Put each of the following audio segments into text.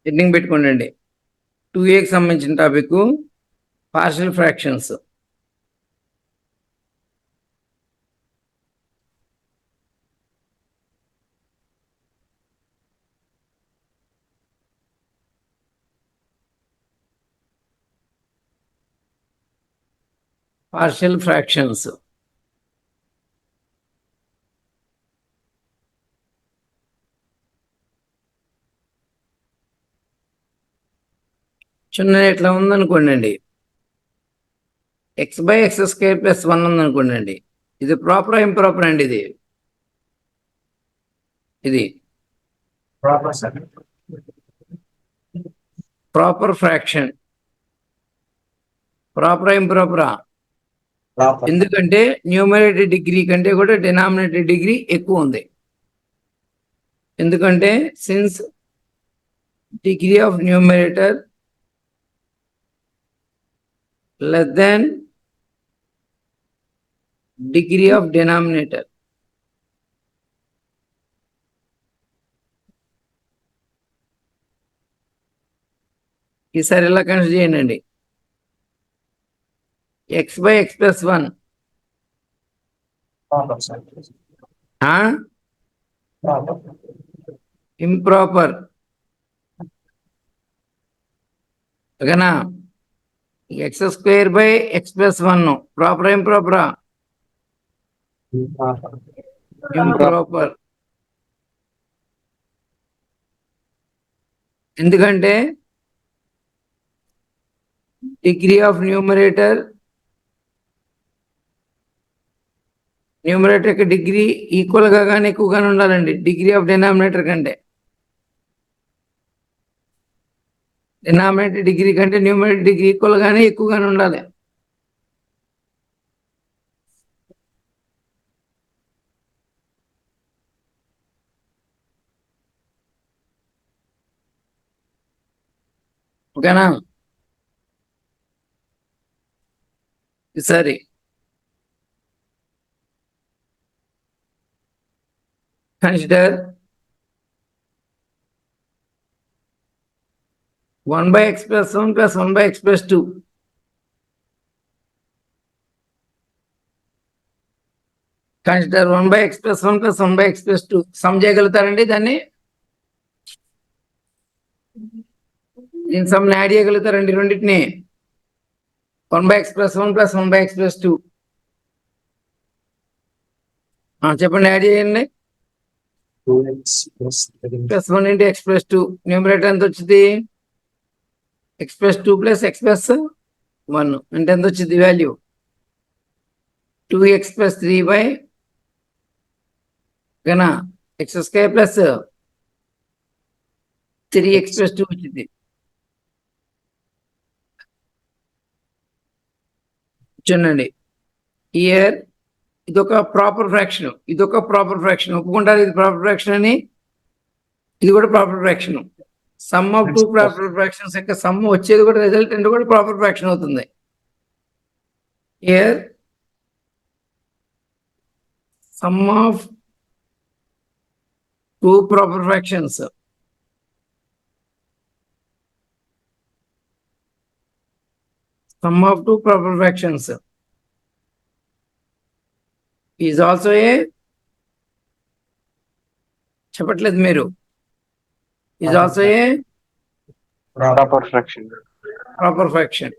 Heading పెట్టుకోండి. 2A సంబంధించిన topic partial fractions. Partial fractions చిన్న ఇట్లా ఉందనుకోండి, x/x² + 1 ఉందనుకోండి, ఇది ప్రాపర్ ఇంప్రాపర్ అండి. ఇది ప్రాపర్ ఫ్రాక్షన్. ప్రాపర్ ఇంప్రాపరా? ఎందుకంటే న్యూమరేటర్ డిగ్రీ కంటే కూడా డినామినేటర్ డిగ్రీ ఎక్కువ ఉంది. ఎందుకంటే since degree of numerator less than degree of denominator. ఈసారి ఎలా కన్సిడర్ చేయండి. x/x+1 ఇంప్రాపర్ ఓకేనా? x²/x+1 ప్రాపర్ ఇంప్రాపరా? ఇంప్రాపర్. ఎందుకంటే డిగ్రీ ఆఫ్ న్యూమరేటర్ యొక్క డిగ్రీ ఈక్వల్ గా కానీ ఎక్కువగానే ఉండాలండి డిగ్రీ ఆఫ్ డినామినేటర్ కంటే. డినామినేటర్ డిగ్రీ కంటే న్యూమరేటర్ డిగ్రీ ఈక్వల్ గానే ఎక్కువగానే ఉండాలి. ఓకేనా? సరే, consider 1/x+1 + 1/x+2. Consider 1/x+1 + 1/x+2. Some చేయగలుగుతారండి దాన్ని? దీని సమ్ యాడ్ చేయగలుగుతారండి రెండింటిని? 1/x+1 + 1/x+2. చెప్పండి, యాడ్ చేయండి. 2x+1 × x+2. న్యూమరేటర్ ఎంత వచ్చింది? x+2 + x+1 అంటే ఎంత వచ్చింది వాల్యూ? 2x + 3 ఓకేనా? x² + 3x+2 వచ్చింది. చూడండి, ఇయర్ ఇదొక ప్రాపర్ ఫ్రాక్షన్, ఇదొక ప్రాపర్ ఫ్రాక్షన్. ఒప్పుకుంటారు ఇది ప్రాపర్ ఫ్రాక్షన్ అని? ఇది కూడా proper fraction. Some of 2 proper fractions యొక్క సమ్ వచ్చేది కూడా రిజల్టెంట్ కూడా ప్రాపర్ ఫ్రాక్షన్ అవుతుంది. Here some of 2 proper fractions is also a, చెప్పట్లేదు మీరు, is also a proper fraction.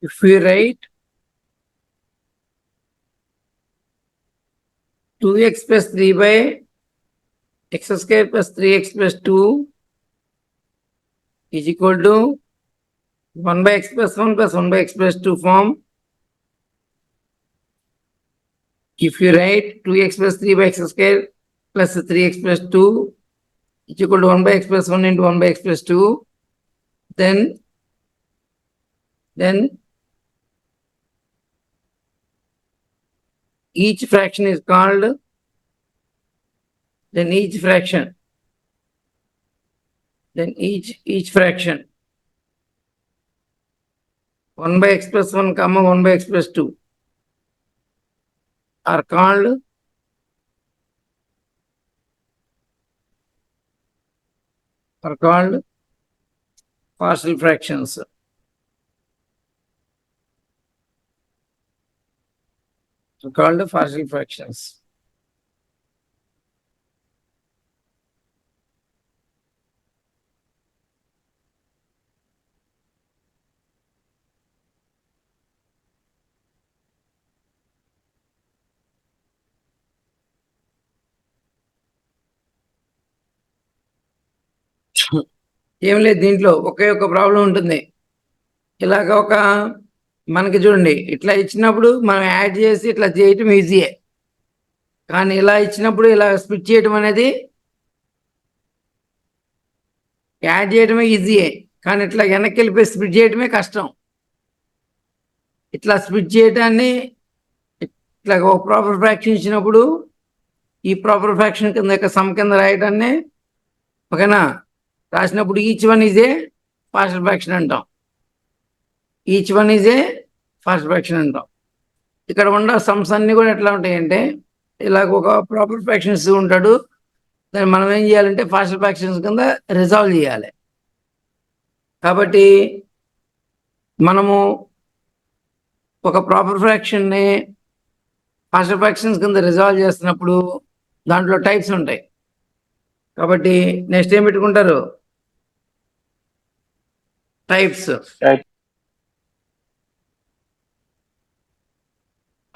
if we write 2x + 3 x square plus 3x plus 2 is equal to 1 by x plus 1 plus 1 by x plus 2 form. If you write 2x plus 3 by x square plus 3x plus 2 is equal to 1 by x plus 1 into 1 by x plus 2, then each fraction is called, each fraction 1 by x plus 1 comma 1 by x plus 2 are called partial fractions. Are called partial fractions. ఏం లేదు, దీంట్లో ఒకే ఒక problem ఉంటుంది. ఇలాగ ఒక మనకి చూడండి, ఇట్లా ఇచ్చినప్పుడు మనం యాడ్ చేసి ఇట్లా చేయటం ఈజీయే, కానీ ఇలా ఇచ్చినప్పుడు ఇలా స్ప్లిట్ చేయటం అనేది యాడ్ చేయడమే ఈజీయే, కానీ ఇట్లా వెనక్కి వెళ్ళిపోయి స్ప్లిట్ చేయడమే కష్టం. ఇట్లా స్ప్లిట్ చేయడాన్ని ఇట్లా ఒక ప్రాపర్ ఫ్రాక్షన్ ఇచ్చినప్పుడు ఈ ప్రాపర్ ఫ్రాక్షన్ కింద సమ్ కింద రాయడాన్ని ఓకేనా రాసినప్పుడు each one is a partial fraction అంటాం. Each one is a partial fraction అంటాం. ఇక్కడ ఉన్న సమ్స్ అన్ని కూడా ఎట్లా ఉంటాయంటే ఇలాగ ఒక ప్రాపర్ ఫ్రాక్షన్స్ ఉంటాడు, దాన్ని మనం ఏం చేయాలంటే పార్షల్ ఫ్రాక్షన్స్ కింద రిజాల్వ్ చేయాలి. కాబట్టి మనము ఒక ప్రాపర్ ఫ్రాక్షన్ని పార్షల్ ఫ్రాక్షన్స్ కింద రిజాల్వ్ చేస్తున్నప్పుడు దాంట్లో టైప్స్ ఉంటాయి. కాబట్టి నెక్స్ట్ ఏం పెట్టుకుంటారు, types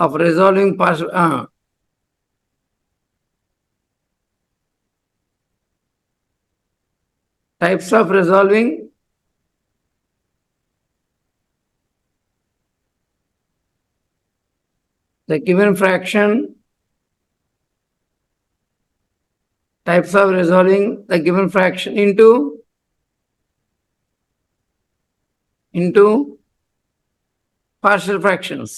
of resolving partial types of resolving the given fraction, types of resolving the given fraction into partial fractions.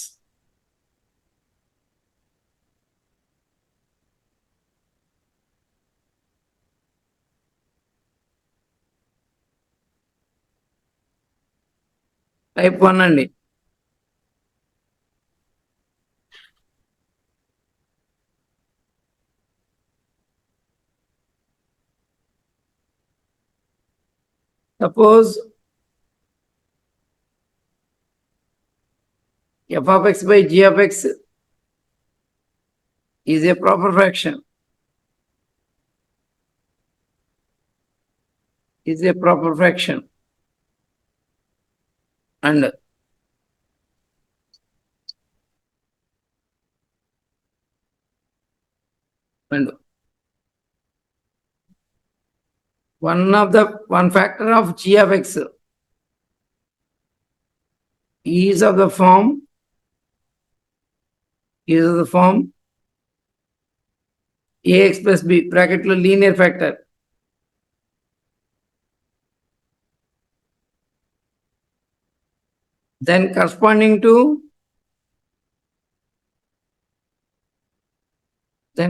Type 1 అండి. Suppose f of x by g of x is a proper fraction. And one factor of g of x is of the form ax plus b bracket lo linear factor. Then corresponding to that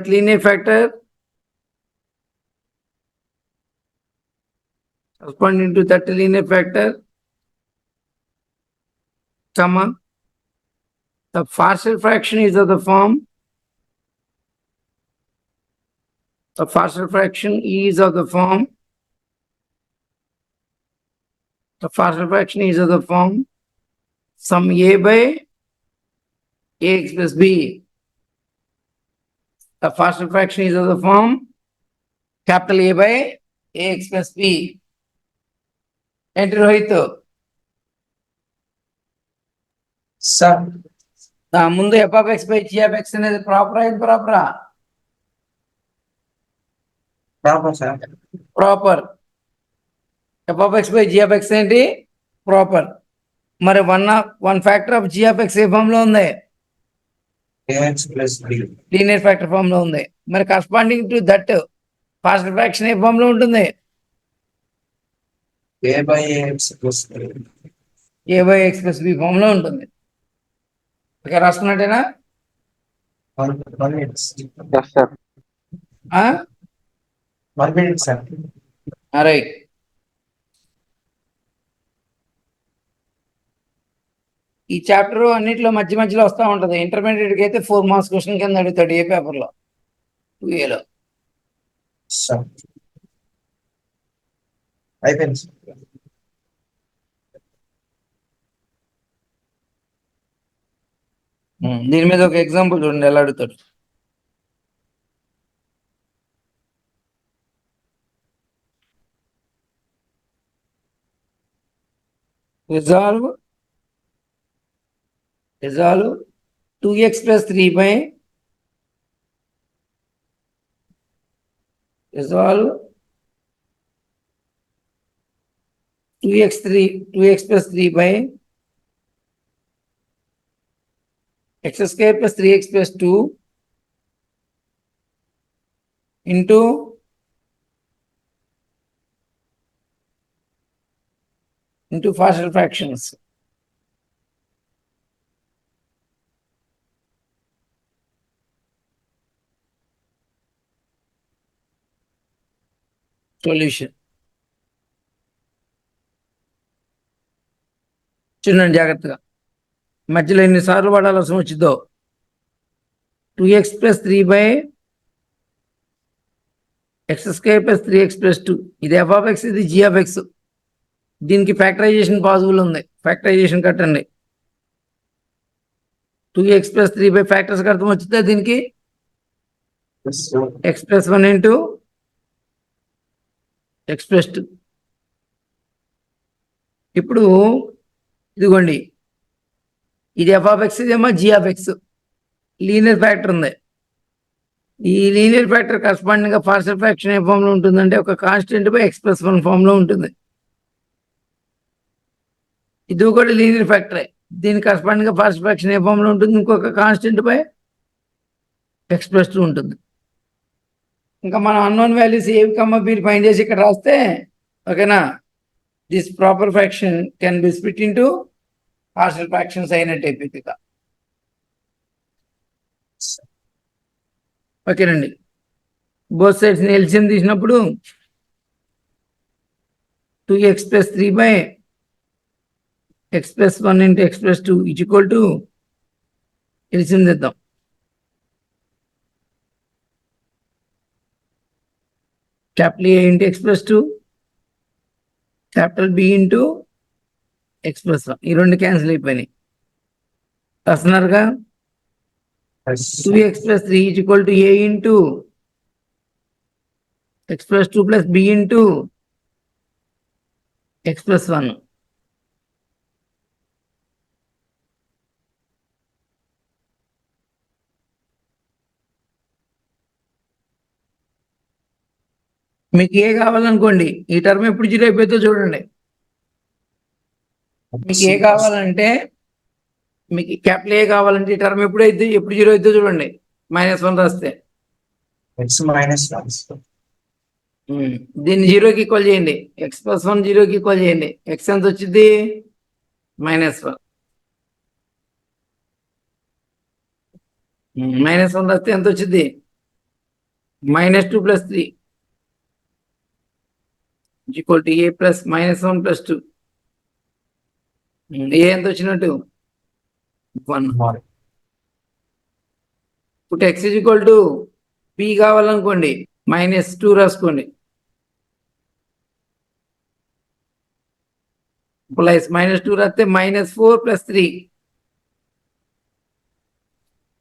linear factor, comma, the partial fraction is of the form, sum a by ax plus b. The partial fraction is of the form capital A by ax plus b. Enter Rohit. Sir ముందు f of x by g of x అనేది ప్రాపరా ఇది ప్రాపరా? Proper sir. Proper. F of x by g of x ఏంటి? Proper. మరి one factor of g of x ఏ form లో ఉంది? Ax plus b. Linear factor form లో ఉంది. మరి corresponding to that partial fraction ఏ ఫామ్ లో ఉంటుంది? A by ax plus b. A by x plus b form లో ఉంటుంది. ఓకే, రాసుకున్నట్టేనా? 1 minute. Yes, sir. ఆ? 1 minute సార్. రైట్. ఈ చాప్టర్ అన్నిట్లో మధ్య మధ్యలో వస్తూ ఉంటది. ఇంటర్మీడియట్ అయితే 4 మార్క్స్ క్వశ్చన్ కింద అడుగుతాడు ఏ పేపర్ లో, 2A లో. సార్ అయిపోయింది సార్. దీని మీద ఒక ఎగ్జాంపుల్ చూడండి ఎలా అడుగుతాడు. Resolve 2x plus 3 by resolve 2x plus 3 by x square plus 3x plus 2 into partial fractions. Solution. చూడండి జాగ్రత్తగా, మధ్యలో ఎన్నిసార్లు వాడాల్సి వచ్చిందో. 2x plus 3 by x square plus 3x plus 2. ఇది f of x, ఇది g of x. దీనికి factorisation possible ఉంది. ఫ్యాక్టరైజేషన్ కట్టండి. 2x plus 3 by ఫ్యాక్టర్స్ అర్థం వచ్చిందా దీనికి? x plus 1 into x plus 2. ఇప్పుడు ఇదిగోండి, ఇది ఎఫ్ ఆఫ్ ఎక్స్, ఇదేమో g of x. Linear factor ఉంది. ఈ లీనియర్ ఫ్యాక్టర్ కరస్పాండింగ్ గా పార్షియల్ ఫ్రాక్షన్ ఏ ఫామ్ లో ఉంటుందంటే ఒక constant by x plus 1 form లో ఉంటుంది. ఇది కూడా లీనియర్ ఫ్యాక్టరే. దీని కరస్పాండింగ్ గా పార్షియల్ ఫ్రాక్షన్ ఏ ఫామ్ లో ఉంటుంది, ఇంకొక కాన్స్టెంట్ బై ఎక్స్ ప్లస్ 2 ఉంటుంది. ఇంకా మనం అన్నోన్ వాల్యూస్ ఏవి బీలు ఫైండ్ చేసి ఇక్కడ రాస్తే ఓకేనా, this proper fraction can be split into partial fractions అయినట్టు అయిపోయింది. ఓకేనండి. బోత్ సైడ్స్ ఎల్సిఎం తీసినప్పుడు 2x plus 3 by x plus 1 into x plus 2 is equal to LCM తెద్దాం. Capital A into x plus 2, capital B into x plus 1. ఈ రెండు cancel అయిపోయినాయి. రాస్తున్నారుగా? 2x plus 3 is equal to A into x plus 2 plus B into x plus 1. మీకు ఏ కావాలనుకోండి, ఈ term ఎప్పుడు zero అయిపోతుందో చూడండి. మీకు ఏ కావాలంటే, మీకు క్యాపిటల్ ఏ కావాలంటే ఈ టర్మ్ ఎప్పుడు జీరో అవుతుందో చూడండి. -1 రాస్తే ఎక్స్ మైనస్ 1. దీన్ని జీరోకి ఈక్వల్ చేయండి. ఎక్స్ ప్లస్ 1 జీరోకి ఈక్వల్ చేయండి. ఎక్స్ ఎంత వచ్చింది? -1. -1 రాస్తే ఎంత వచ్చింది? -2 plus 3 equal to a plus -1 plus 2. A ఎంత వచ్చినట్టు? 1. ఇప్పుడు ఎక్స్ ఈక్వల్ టు బి కావాలనుకోండి, -2 రాసుకోండి. ప్లస్ -2 రాస్తే -4 plus 3.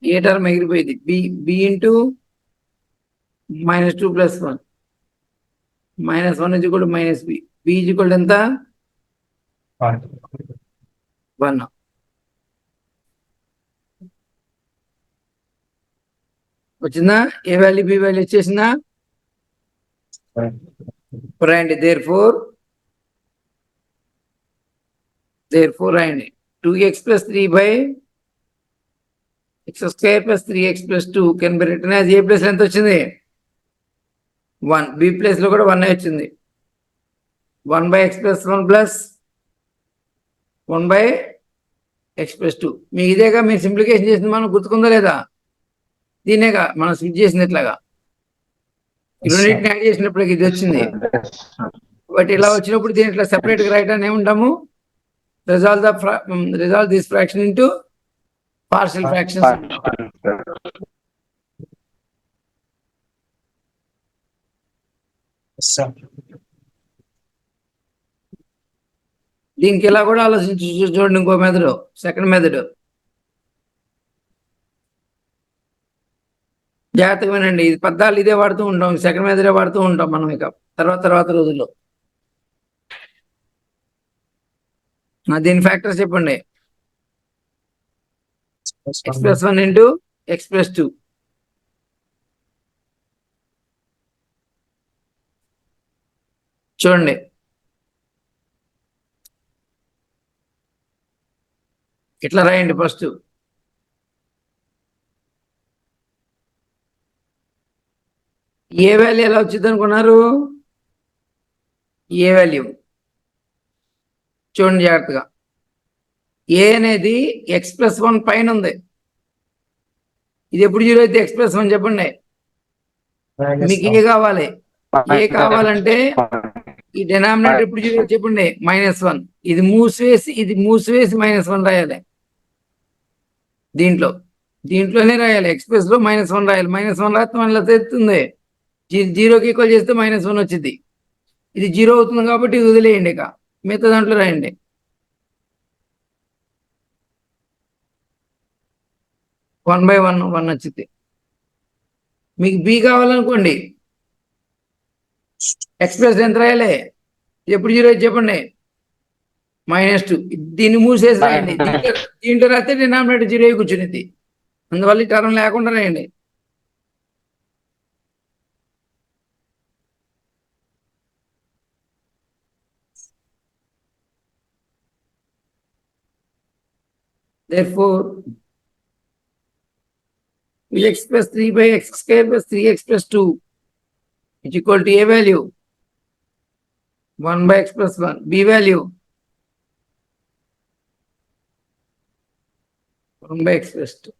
ఏ టర్మ్ ఎగిరిపోయింది? B into -2 plus 1. -1 is equal to -b. b is equal to ఎంత? 1. వచ్చిందా? ఏ వాల్యూ బి వాల్యూ వచ్చేసిందా? రాయండి therefore రాయండి 2x plus 3 by x square plus 3x plus 2 can be written as a place ఎంత వచ్చింది? 1. b place లో కూడా 1 వచ్చింది. 1 by x plus 1 plus 1 by x plus 2. మీకు ఇదేగా మీరు సింప్లికేషన్ చేసింది, మనం గుర్తుకుందా లేదా? దీనేగా మనం స్విచ్ చేసింది ఇట్లాగా. ఈ రెండింటిని యాడ్ చేసినప్పుడు ఇది వచ్చింది. బట్ ఇలా వచ్చినప్పుడు దీని ఇట్లా సెపరేట్ గా రాయటాన్ని ఏముంటాము? resolve this fraction into partial fractions. Yes, sir. దీనికి ఇలా కూడా ఆలోచించి చూడండి. ఇంకో మెథడ్, సెకండ్ మెథడ్. జాగ్రత్తగా వినండి. ఇది పద్దాలు ఇదే వాడుతూ ఉంటాం, సెకండ్ మెథడే వాడుతూ ఉంటాం మనం ఇక తర్వాత రోజుల్లో. దీని ఫ్యాక్టర్స్ చెప్పండి. x plus 1 into x plus 2. చూడండి, ఇట్లా రాయండి. ఫస్ట్ ఏ వాల్యూ ఎలా వచ్చింది అనుకున్నారు? ఏ వాల్యూ చూడండి జాగ్రత్తగా. ఏ అనేది ఎక్స్ ప్లస్ 1 పైన ఉంది. ఇది ఎప్పుడు 0 అయితే x plus 1 చెప్పండి. మీకు ఏ కావాలి? ఏ కావాలంటే ఈ డినామినేటర్ ఎప్పుడు 0 చెప్పండి, -1. ఇది మూసివేసి -1 రాయాలి. దీంట్లోనే రాయాలి. ఎక్స్ప్రెస్ లో -1 రాయాలి. -1 రాస్తే మళ్ళీ తెస్తుంది. 0కి ఈక్వల్ చేస్తే -1 వచ్చింది. ఇది 0 అవుతుంది కాబట్టి ఇది వదిలేయండి. ఇక మిగతా దాంట్లో రాయండి. వన్ బై వన్ వచ్చింది. మీకు బి కావాలనుకోండి, ఎక్స్ప్రెస్ ఎంత రాయాలి? ఎప్పుడు 0 చెప్పండి, -2. దీన్ని మూసేసి రాయండి. దీంట్లో రాస్తే డినామినేటర్ 0 కూర్చునింది. అందువల్ల ఈ టర్మ్ లేకుండా రాయండి. Therefore, x plus 3 by x square plus 3x plus 2 is equal to a value 1 by x plus 1. B value 1 by x plus 2.